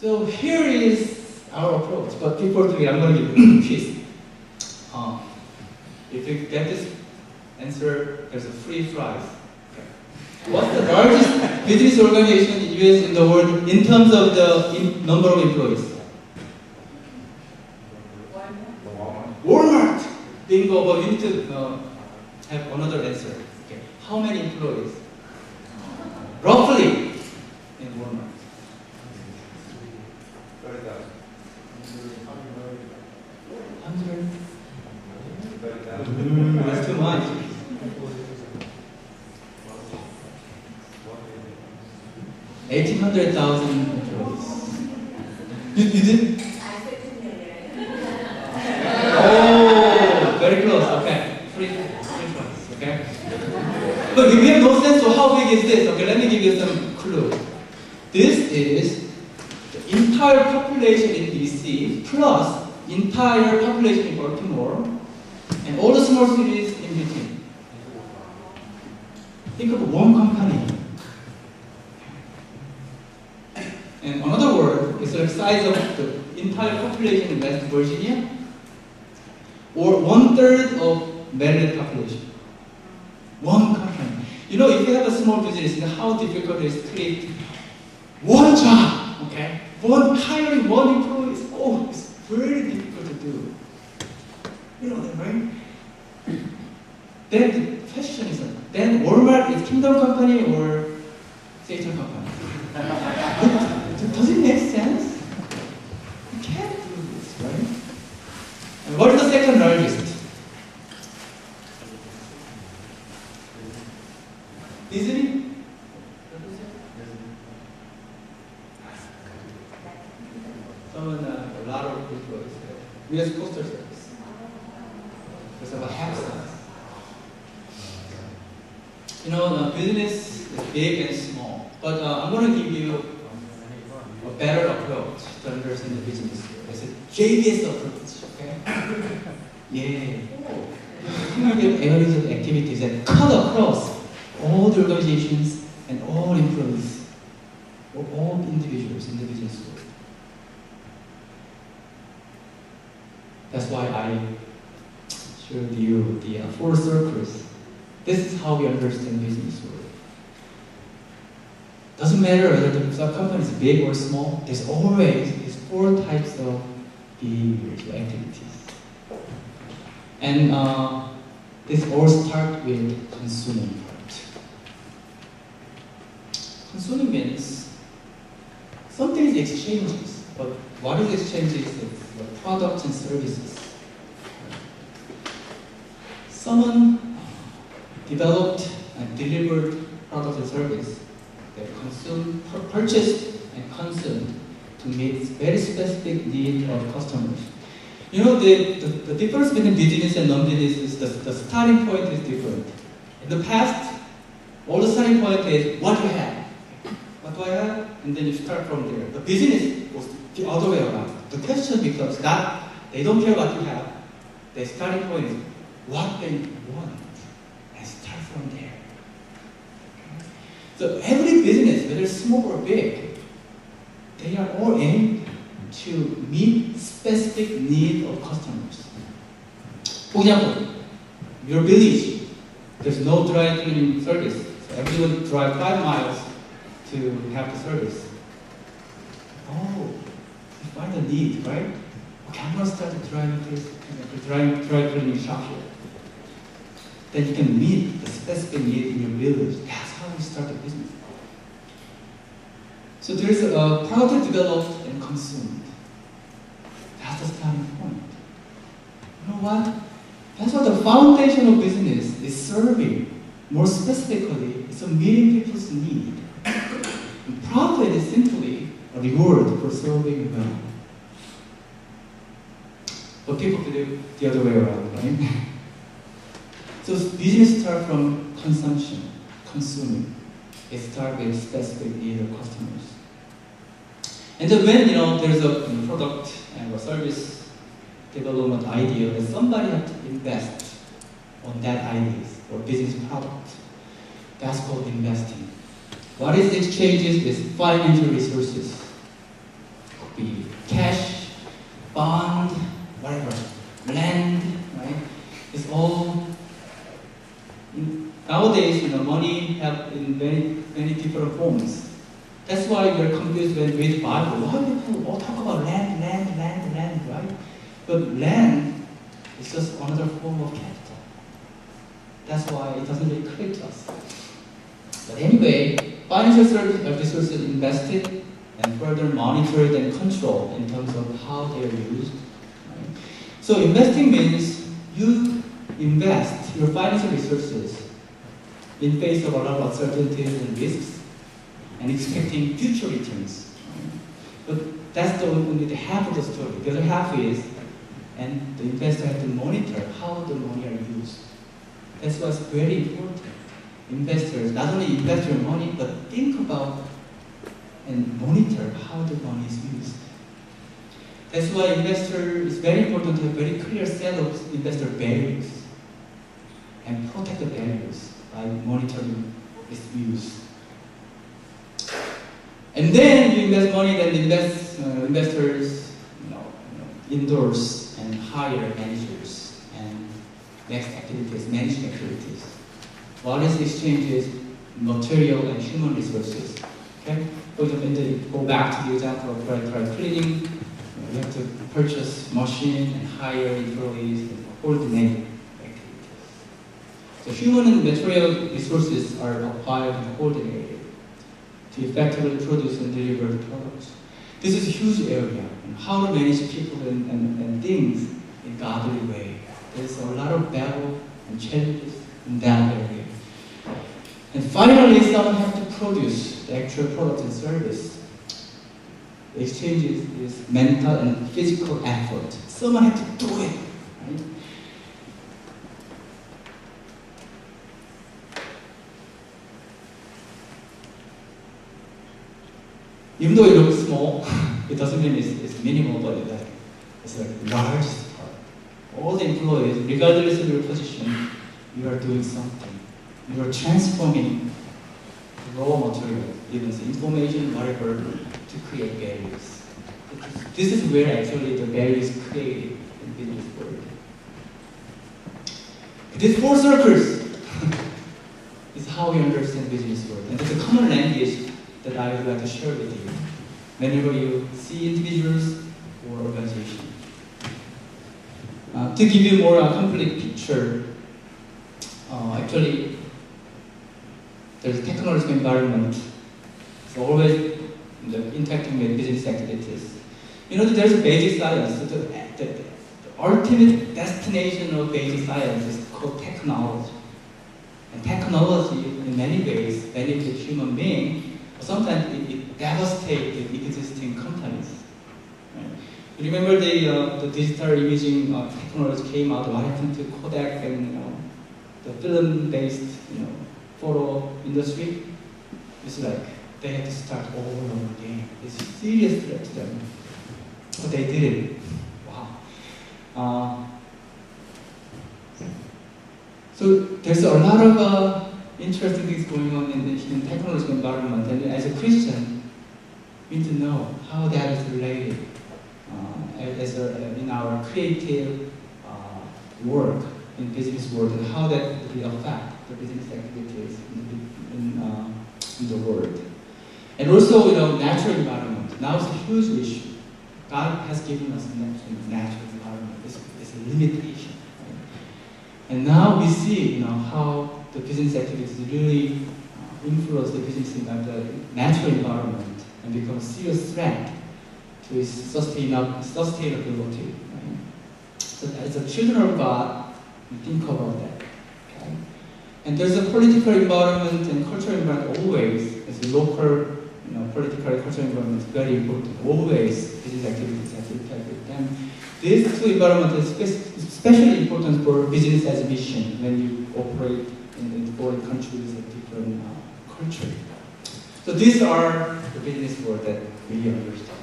So here is our approach. But before doing it, I'm going to give you a quiz. If you get this answer, there's a free prize. Okay. What's the largest business organization in US in the world in terms of the number of employees? Walmart. Bingo, but you need to have another answer. Okay. How many employees? Roughly in Walmart. 100. That's too much. 1,800,000 employees. You did? Oh, very close. Okay, free price. Okay. But we have no sense of how big is this. Okay, let me give you some clue. This is the entire population in DC plus entire population in Baltimore and all the small cities in between. Think of one company. And another word is the size of the entire population in West Virginia, or 1/3 of Maryland population. One company. You know, if you have a small business, you know how difficult it is to create one job, okay? Hiring one employee is, it's very difficult to do. You know that, right? Then the question is, then Walmart is Kingdom Company or Satan Company? Does it make sense? You can't do this, right? And what is the second largest? Disney? A lot of people US Postal Service. It's about half size. You know, the business is big and small, but I'm going to give you a better approach to understand the business. It's a JBS approach, okay? Yeah. Cumulative average of activities that cut across all the organizations and all employees, or all individuals in the business world. That's why I showed you the 4 circles. This is how we understand business world. Doesn't matter whether the company is big or small, there's always these 4 types of behaviors or activities. And this all starts with consuming part. Consuming means something is exchanges, but what is exchanges? It's the products and services. Someone developed and delivered products and services that purchased and consumed to meet very specific needs of customers. You know, the difference between business and non-business is the starting point is different. In the past, all the starting point is what you have. What do I have? And then you start from there. The business goes the other way around. The question becomes that they don't care what you have. The starting point is what they want. And start from there. So every business, whether small or big, they are all aimed to meet specific needs of customers. For example, your village, there's no dry cleaning service. So everyone drive 5 miles to have the service. Oh, you find a need, right? Okay, I'm going to start a dry cleaning shop here. Then you can meet the specific need in your village. That's how you start a business. So there's a product developed and consumed. That's the starting point. You know what? That's what the foundation of business is serving. More specifically, it's meeting people's need. And profit is simply a reward for serving well. But people do it the other way around, right? So business starts from consumption, consuming. It starts with specific need of customers. And then when there's a product and a service development idea, that somebody has to invest on that idea or business product. That's called investing. What is exchanges is financial resources. money have in many different forms. That's why we are confused when we read the Bible. Why people all talk about land, right? But land is just another form of capital. That's why it doesn't really click to us. But anyway, financial resources invested and further monitored and controlled in terms of how they are used. Right? So investing means you invest your financial resources in face of a lot of uncertainties and risks and expecting future returns. But that's only the half of the story. The other half is, and the investor has to monitor how the money are used. That's what's very important. Investors not only invest your money, but think about and monitor how the money is used. That's why it's very important to have a very clear set of investor values and protect the values by monitoring its use. And then you invest money, then investors endorse and hire managers and next activities, management activities. What is exchanges? Material and human resources. Okay? For example, go back to the example of dry cleaning. You have to purchase machine and hire employees and coordinate activities. So human and material resources are acquired and coordinated to effectively produce and deliver the products. This is a huge area, and how to manage people and things in godly way. There's a lot of battle and challenges in that area. And finally, someone has to produce the actual product and service. The exchange is mental and physical effort. Someone has to do it. Right? Even though it looks small, it doesn't mean it's minimal, but it's like the largest part. All the employees, regardless of your position, you are doing something. You are transforming raw material, even the information, whatever, to create values. This is where actually the value is created in business world. These four circles is how we understand business world, and it's a common language that I would like to share with you whenever you see individuals or organizations. To give you more complete picture, actually, there's a technological environment. It's always interacting with business activities. There's a basic science. The ultimate destination of basic science is called technology. And technology, in many ways, benefits human beings. Sometimes it devastates the existing companies. Right? You remember the digital imaging technology came out. What happened to Kodak and the film-based photo industry? It's like they had to start all over again. It's a serious threat to them, but they did it. Wow. So there's a lot of interesting things going on in the technological environment, and as a Christian, we need to know how that is related in our creative work in business world, and how that will affect the business activities in the world. And also, natural environment. Now it's a huge issue. God has given us a natural environment. It's a limitation. Right? And now we see, how the business activities really influence the business the natural environment and become a serious threat to its sustainability. Right? So as a children of God, we think about that. Okay? And there's a political environment and cultural environment always. As a local, political and cultural environment is very important. Always business activities have to impact with them. These two environments are especially important for business as a mission when you operate in foreign countries and different cultures. So these are the business world that we understand.